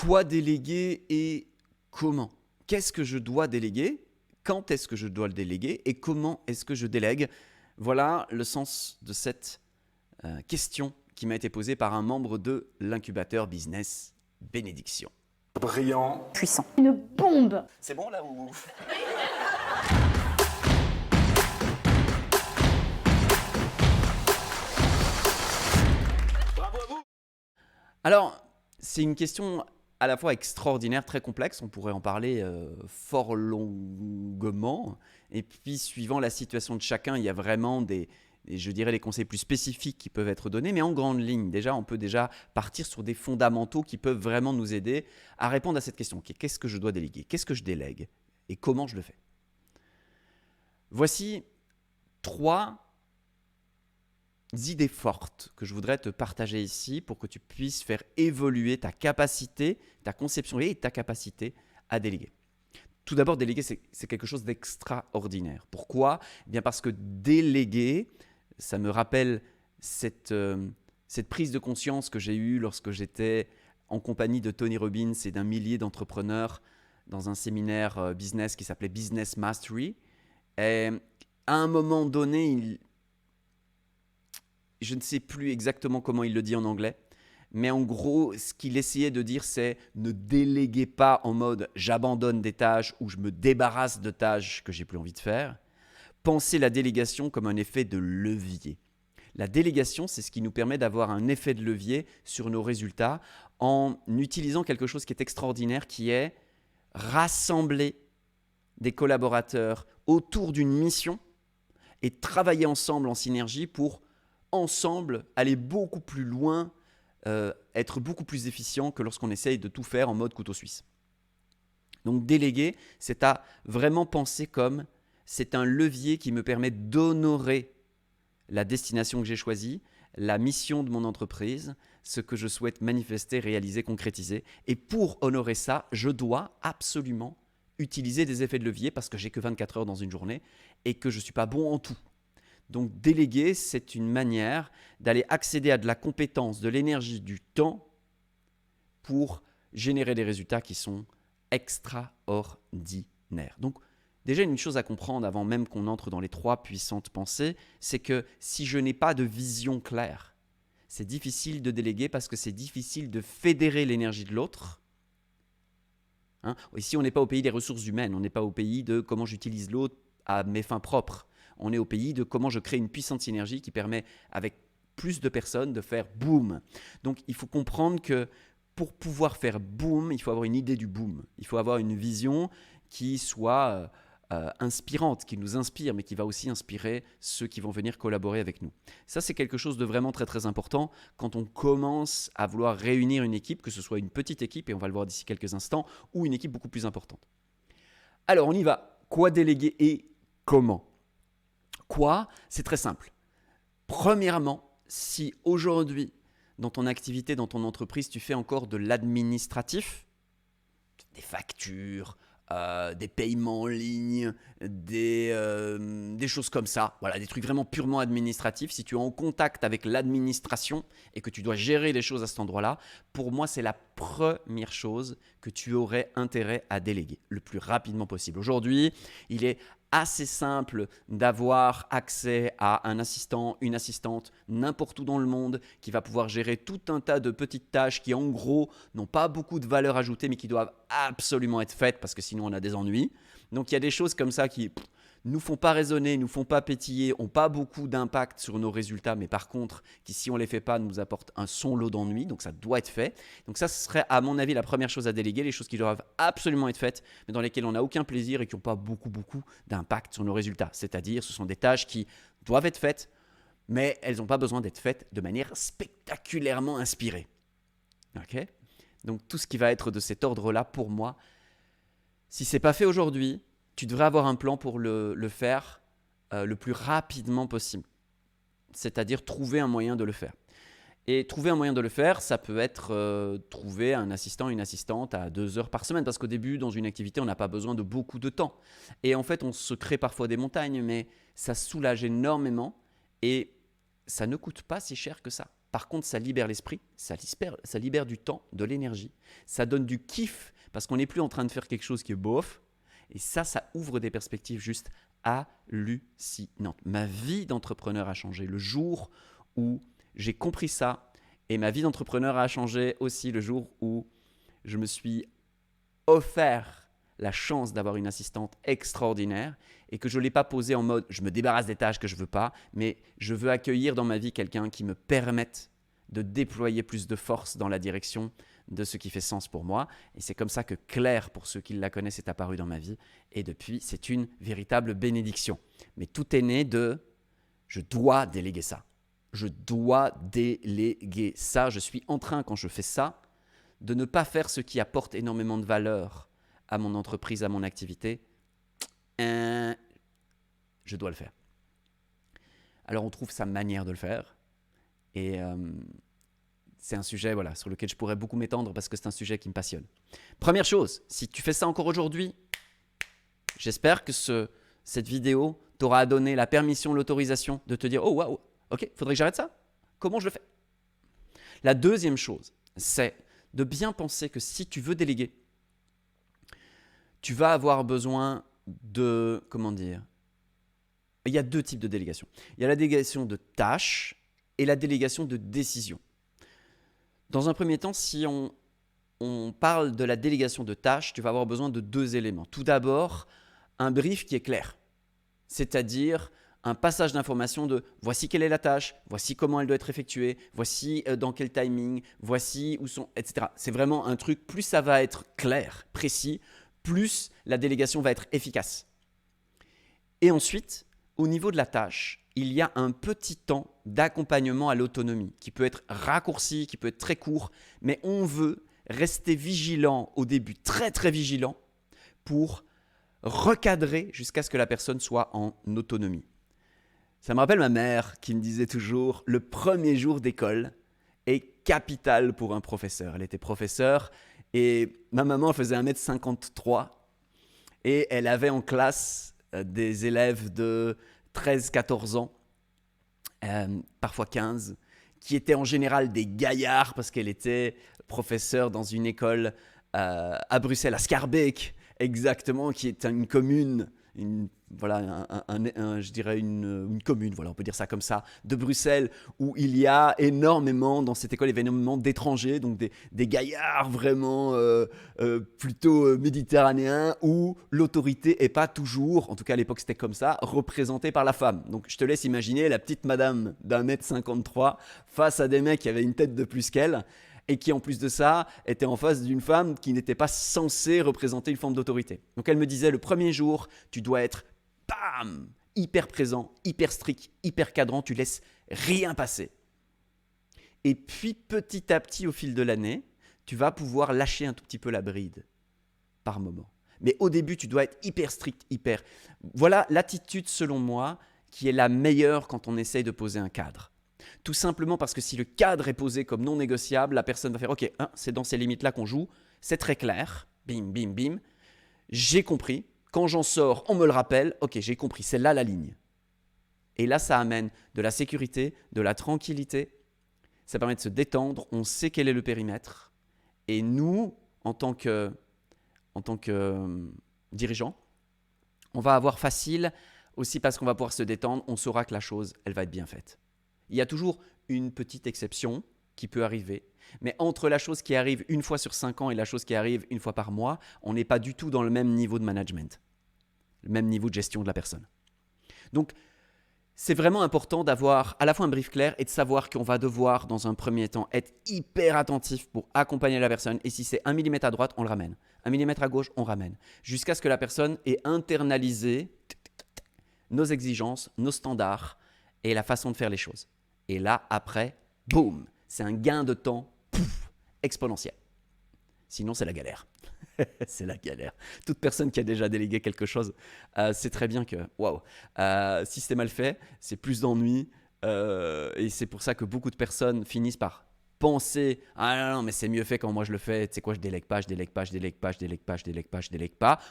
Quoi déléguer et comment? Qu'est-ce que je dois déléguer? Quand est-ce que je dois le déléguer? Et comment est-ce que je délègue? Voilà le sens de cette question qui m'a été posée par un membre de l'incubateur business Bénédiction. Brillant. Puissant. Une bombe. C'est bon là ou... Bravo à vous. Alors, c'est une question à la fois extraordinaire, très complexe. On pourrait en parler fort longuement. Et puis, suivant la situation de chacun, il y a vraiment je dirais, les conseils plus spécifiques qui peuvent être donnés. Mais en grande ligne, déjà, on peut déjà partir sur des fondamentaux qui peuvent vraiment nous aider à répondre à cette question. Okay, qu'est-ce que je dois déléguer? Qu'est-ce que je délègue? Et comment je le fais? Voici 3 idées fortes que je voudrais te partager ici pour que tu puisses faire évoluer ta capacité, ta conception et ta capacité à déléguer. Tout d'abord, déléguer, c'est quelque chose d'extraordinaire. Pourquoi? Eh bien parce que déléguer, ça me rappelle cette prise de conscience que j'ai eue lorsque j'étais en compagnie de Tony Robbins et d'un millier d'entrepreneurs dans un séminaire business qui s'appelait Business Mastery. Et à un moment donné, je ne sais plus exactement comment il le dit en anglais, mais en gros, ce qu'il essayait de dire, c'est ne déléguez pas en mode j'abandonne des tâches ou je me débarrasse de tâches que j'ai plus envie de faire. Pensez la délégation comme un effet de levier. La délégation, c'est ce qui nous permet d'avoir un effet de levier sur nos résultats en utilisant quelque chose qui est extraordinaire, qui est rassembler des collaborateurs autour d'une mission et travailler ensemble en synergie pour ensemble aller beaucoup plus loin, être beaucoup plus efficient que lorsqu'on essaye de tout faire en mode couteau suisse. Donc déléguer, c'est à vraiment penser comme c'est un levier qui me permet d'honorer la destination que j'ai choisie, la mission de mon entreprise, ce que je souhaite manifester, réaliser, concrétiser. Et pour honorer ça, je dois absolument utiliser des effets de levier parce que j'ai que 24 heures dans une journée et que je ne suis pas bon en tout. Donc déléguer, c'est une manière d'aller accéder à de la compétence, de l'énergie, du temps pour générer des résultats qui sont extraordinaires. Donc déjà une chose à comprendre avant même qu'on entre dans les 3 puissantes pensées, c'est que si je n'ai pas de vision claire, c'est difficile de déléguer parce que c'est difficile de fédérer l'énergie de l'autre. Ici, on n'est pas au pays des ressources humaines, on n'est pas au pays de comment j'utilise l'autre à mes fins propres. On est au pays de comment je crée une puissante synergie qui permet avec plus de personnes de faire boom. Donc il faut comprendre que pour pouvoir faire boom, il faut avoir une idée du boom. Il faut avoir une vision qui soit inspirante, qui nous inspire, mais qui va aussi inspirer ceux qui vont venir collaborer avec nous. Ça, c'est quelque chose de vraiment très très important quand on commence à vouloir réunir une équipe, que ce soit une petite équipe, et on va le voir d'ici quelques instants, ou une équipe beaucoup plus importante. Alors on y va. Quoi déléguer et comment? Quoi? C'est très simple. Premièrement, si aujourd'hui, dans ton activité, dans ton entreprise, tu fais encore de l'administratif, des factures, des paiements en ligne, des choses comme ça, voilà, des trucs vraiment purement administratifs, si tu es en contact avec l'administration et que tu dois gérer les choses à cet endroit-là, pour moi, c'est la première chose que tu aurais intérêt à déléguer le plus rapidement possible. Aujourd'hui, il est assez simple d'avoir accès à un assistant, une assistante, n'importe où dans le monde, qui va pouvoir gérer tout un tas de petites tâches qui, en gros, n'ont pas beaucoup de valeur ajoutée, mais qui doivent absolument être faites parce que sinon on a des ennuis. Donc il y a des choses comme ça qui nous font pas raisonner, nous font pas pétiller, ont pas beaucoup d'impact sur nos résultats, mais par contre, qui si on les fait pas, nous apportent un son lot d'ennuis, donc ça doit être fait. Donc ça, ce serait à mon avis la première chose à déléguer, les choses qui doivent absolument être faites, mais dans lesquelles on n'a aucun plaisir et qui n'ont pas beaucoup d'impact sur nos résultats. C'est-à-dire, ce sont des tâches qui doivent être faites, mais elles n'ont pas besoin d'être faites de manière spectaculairement inspirée. Ok ? Donc tout ce qui va être de cet ordre-là, pour moi, si ce n'est pas fait aujourd'hui, tu devrais avoir un plan pour le faire le plus rapidement possible. C'est-à-dire trouver un moyen de le faire. Et trouver un moyen de le faire, ça peut être trouver un assistant, une assistante à 2 heures par semaine. Parce qu'au début, dans une activité, on n'a pas besoin de beaucoup de temps. Et en fait, on se crée parfois des montagnes, mais ça soulage énormément et ça ne coûte pas si cher que ça. Par contre, ça libère l'esprit, ça libère du temps, de l'énergie, ça donne du kiff parce qu'on n'est plus en train de faire quelque chose qui est bof. Et ça ouvre des perspectives juste hallucinantes. Ma vie d'entrepreneur a changé le jour où j'ai compris ça. Et ma vie d'entrepreneur a changé aussi le jour où je me suis offert la chance d'avoir une assistante extraordinaire et que je ne l'ai pas posée en mode je me débarrasse des tâches que je ne veux pas, mais je veux accueillir dans ma vie quelqu'un qui me permette de déployer plus de force dans la direction de ce qui fait sens pour moi. Et c'est comme ça que Claire, pour ceux qui la connaissent, est apparue dans ma vie. Et depuis, c'est une véritable bénédiction. Mais tout est né de « je dois déléguer ça ». Je dois déléguer ça. Je suis en train, quand je fais ça, de ne pas faire ce qui apporte énormément de valeur à mon entreprise, à mon activité. Je dois le faire. Alors, on trouve sa manière de le faire. Et c'est un sujet sur lequel je pourrais beaucoup m'étendre parce que c'est un sujet qui me passionne. Première chose, si tu fais ça encore aujourd'hui, j'espère que cette vidéo t'aura donné la permission, l'autorisation de te dire « Oh, waouh, ok, faudrait que j'arrête ça. Comment je le fais ?» La deuxième chose, c'est de bien penser que si tu veux déléguer, tu vas avoir besoin de, il y a deux types de délégation. Il y a la délégation de tâches et la délégation de décisions. Dans un premier temps, si on parle de la délégation de tâches, tu vas avoir besoin de deux éléments. Tout d'abord, un brief qui est clair, c'est-à-dire un passage d'information de voici quelle est la tâche, voici comment elle doit être effectuée, voici dans quel timing, voici où sont, etc. C'est vraiment un truc, plus ça va être clair, précis, plus la délégation va être efficace. Et ensuite, au niveau de la tâche, il y a un petit temps d'accompagnement à l'autonomie qui peut être raccourci, qui peut être très court, mais on veut rester vigilant au début, très très vigilant, pour recadrer jusqu'à ce que la personne soit en autonomie. Ça me rappelle ma mère qui me disait toujours « le premier jour d'école est capital pour un professeur ». Elle était professeure et ma maman faisait 1m53 et elle avait en classe des élèves de 13-14 ans, parfois 15, qui étaient en général des gaillards parce qu'elle était professeure dans une école à Bruxelles, à Schaerbeek exactement, qui est une commune, je dirais une commune, on peut dire ça comme ça, de Bruxelles, où il y a énormément, dans cette école, il y avait énormément d'étrangers, donc des gaillards vraiment plutôt méditerranéens, où l'autorité n'est pas toujours, en tout cas à l'époque c'était comme ça, représentée par la femme. Donc je te laisse imaginer la petite madame d'1m53 face à des mecs qui avaient une tête de plus qu'elle, et qui en plus de ça était en face d'une femme qui n'était pas censée représenter une forme d'autorité. Donc elle me disait, le premier jour, tu dois être bam, hyper présent, hyper strict, hyper cadrant, tu laisses rien passer. Et puis petit à petit au fil de l'année, tu vas pouvoir lâcher un tout petit peu la bride par moment. Mais au début, tu dois être hyper strict, hyper... Voilà l'attitude selon moi qui est la meilleure quand on essaye de poser un cadre. Tout simplement parce que si le cadre est posé comme non négociable, la personne va faire « Ok, c'est dans ces limites-là qu'on joue, c'est très clair, bim, bim, bim, j'ai compris, quand j'en sors, on me le rappelle, ok, j'ai compris, c'est là la ligne. » Et là, ça amène de la sécurité, de la tranquillité, ça permet de se détendre, on sait quel est le périmètre. Et nous, en tant que dirigeants, on va avoir facile aussi parce qu'on va pouvoir se détendre, on saura que la chose, elle va être bien faite. Il y a toujours une petite exception qui peut arriver, mais entre la chose qui arrive une fois sur 5 ans et la chose qui arrive une fois par mois, on n'est pas du tout dans le même niveau de management, le même niveau de gestion de la personne. Donc, c'est vraiment important d'avoir à la fois un brief clair et de savoir qu'on va devoir, dans un premier temps, être hyper attentif pour accompagner la personne. Et si c'est 1 mm à droite, on le ramène. 1 mm à gauche, on ramène. Jusqu'à ce que la personne ait internalisé nos exigences, nos standards et la façon de faire les choses. Et là, après, boum, c'est un gain de temps exponentiel. Sinon, c'est la galère. C'est la galère. Toute personne qui a déjà délégué quelque chose sait très bien que, si c'est mal fait, c'est plus d'ennui. Et c'est pour ça que beaucoup de personnes finissent par penser « Ah non, mais c'est mieux fait quand moi je le fais. Tu sais quoi, je délègue pas. »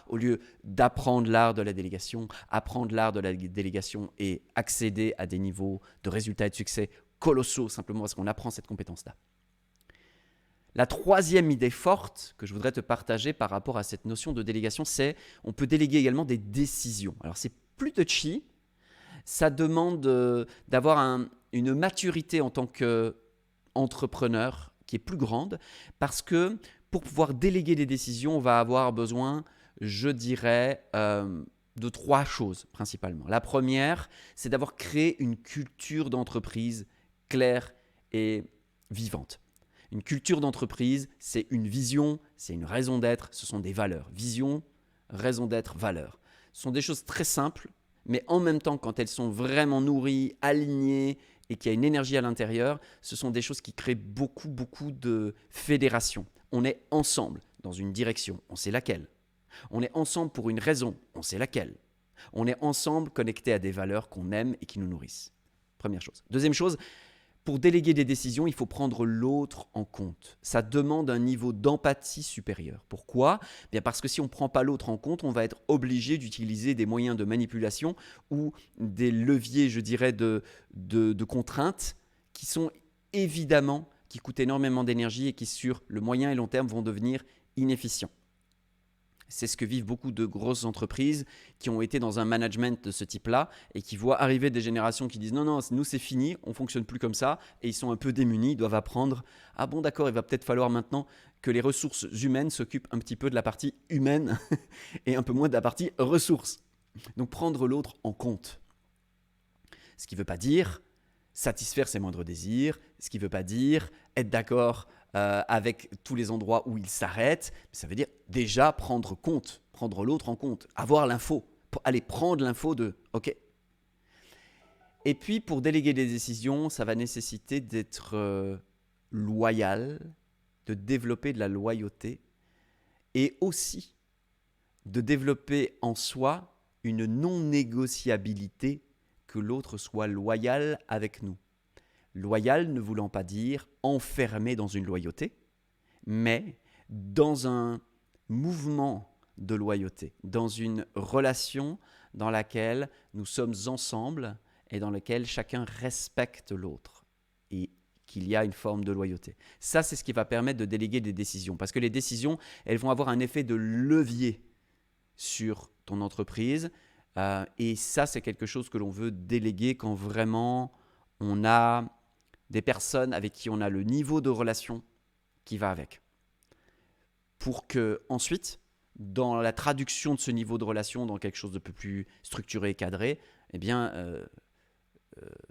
Au lieu d'apprendre l'art de la délégation, apprendre l'art de la délégation et accéder à des niveaux de résultats et de succès colossaux simplement parce qu'on apprend cette compétence-là. La troisième idée forte que je voudrais te partager par rapport à cette notion de délégation, c'est on peut déléguer également des décisions. Alors c'est plus touchy, ça demande d'avoir une maturité en tant qu'entrepreneur qui est plus grande parce que pour pouvoir déléguer des décisions, on va avoir besoin, je dirais, de trois choses principalement. La première, c'est d'avoir créé une culture d'entreprise claire et vivante. Une culture d'entreprise, c'est une vision, c'est une raison d'être, ce sont des valeurs. Vision, raison d'être, valeurs. Ce sont des choses très simples, mais en même temps, quand elles sont vraiment nourries, alignées et qu'il y a une énergie à l'intérieur, ce sont des choses qui créent beaucoup, beaucoup de fédération. On est ensemble dans une direction, on sait laquelle. On est ensemble pour une raison, on sait laquelle. On est ensemble connectés à des valeurs qu'on aime et qui nous nourrissent. Première chose. Deuxième chose, pour déléguer des décisions, il faut prendre l'autre en compte. Ça demande un niveau d'empathie supérieur. Pourquoi ? Bien parce que si on ne prend pas l'autre en compte, on va être obligé d'utiliser des moyens de manipulation ou des leviers, je dirais, de contraintes qui sont évidemment, qui coûtent énormément d'énergie et qui, sur le moyen et long terme, vont devenir inefficients. C'est ce que vivent beaucoup de grosses entreprises qui ont été dans un management de ce type-là et qui voient arriver des générations qui disent non, nous c'est fini, on ne fonctionne plus comme ça et ils sont un peu démunis, ils doivent apprendre. Ah bon d'accord, il va peut-être falloir maintenant que les ressources humaines s'occupent un petit peu de la partie humaine et un peu moins de la partie ressources. Donc prendre l'autre en compte. Ce qui ne veut pas dire satisfaire ses moindres désirs, ce qui ne veut pas dire être d'accord avec tous les endroits où il s'arrête. Ça veut dire déjà prendre l'autre en compte, avoir l'info, aller prendre l'info de « ok ». Et puis pour déléguer des décisions, ça va nécessiter d'être loyal, de développer de la loyauté et aussi de développer en soi une non-négociabilité que l'autre soit loyal avec nous. Loyal ne voulant pas dire enfermé dans une loyauté, mais dans un mouvement de loyauté, dans une relation dans laquelle nous sommes ensemble et dans laquelle chacun respecte l'autre et qu'il y a une forme de loyauté. Ça, c'est ce qui va permettre de déléguer des décisions parce que les décisions, elles vont avoir un effet de levier sur ton entreprise et ça, c'est quelque chose que l'on veut déléguer quand vraiment on a des personnes avec qui on a le niveau de relation qui va avec. Pour que ensuite, dans la traduction de ce niveau de relation dans quelque chose de plus structuré et cadré, eh bien,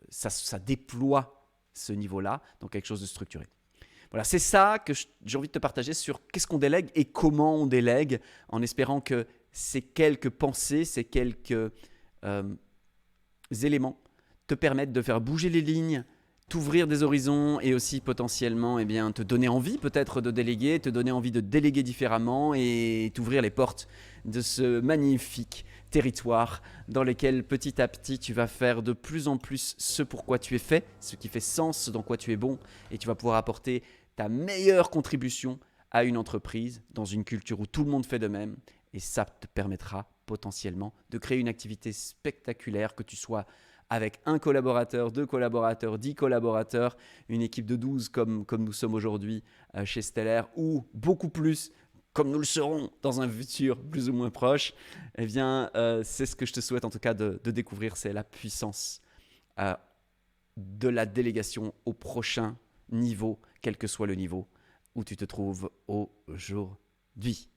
ça déploie ce niveau-là dans quelque chose de structuré. Voilà, c'est ça que j'ai envie de te partager sur qu'est-ce qu'on délègue et comment on délègue, en espérant que ces quelques pensées, ces quelques éléments te permettent de faire bouger les lignes, t'ouvrir des horizons et aussi potentiellement te donner envie peut-être de déléguer, te donner envie de déléguer différemment et t'ouvrir les portes de ce magnifique territoire dans lequel petit à petit tu vas faire de plus en plus ce pour quoi tu es fait, ce qui fait sens, ce dans quoi tu es bon et tu vas pouvoir apporter ta meilleure contribution à une entreprise dans une culture où tout le monde fait de même et ça te permettra potentiellement de créer une activité spectaculaire, que tu sois avec un collaborateur, 2 collaborateurs, 10 collaborateurs, une équipe de 12 comme nous sommes aujourd'hui chez Stellar, ou beaucoup plus comme nous le serons dans un futur plus ou moins proche, eh bien, c'est ce que je te souhaite en tout cas de découvrir, c'est la puissance de la délégation au prochain niveau, quel que soit le niveau où tu te trouves aujourd'hui.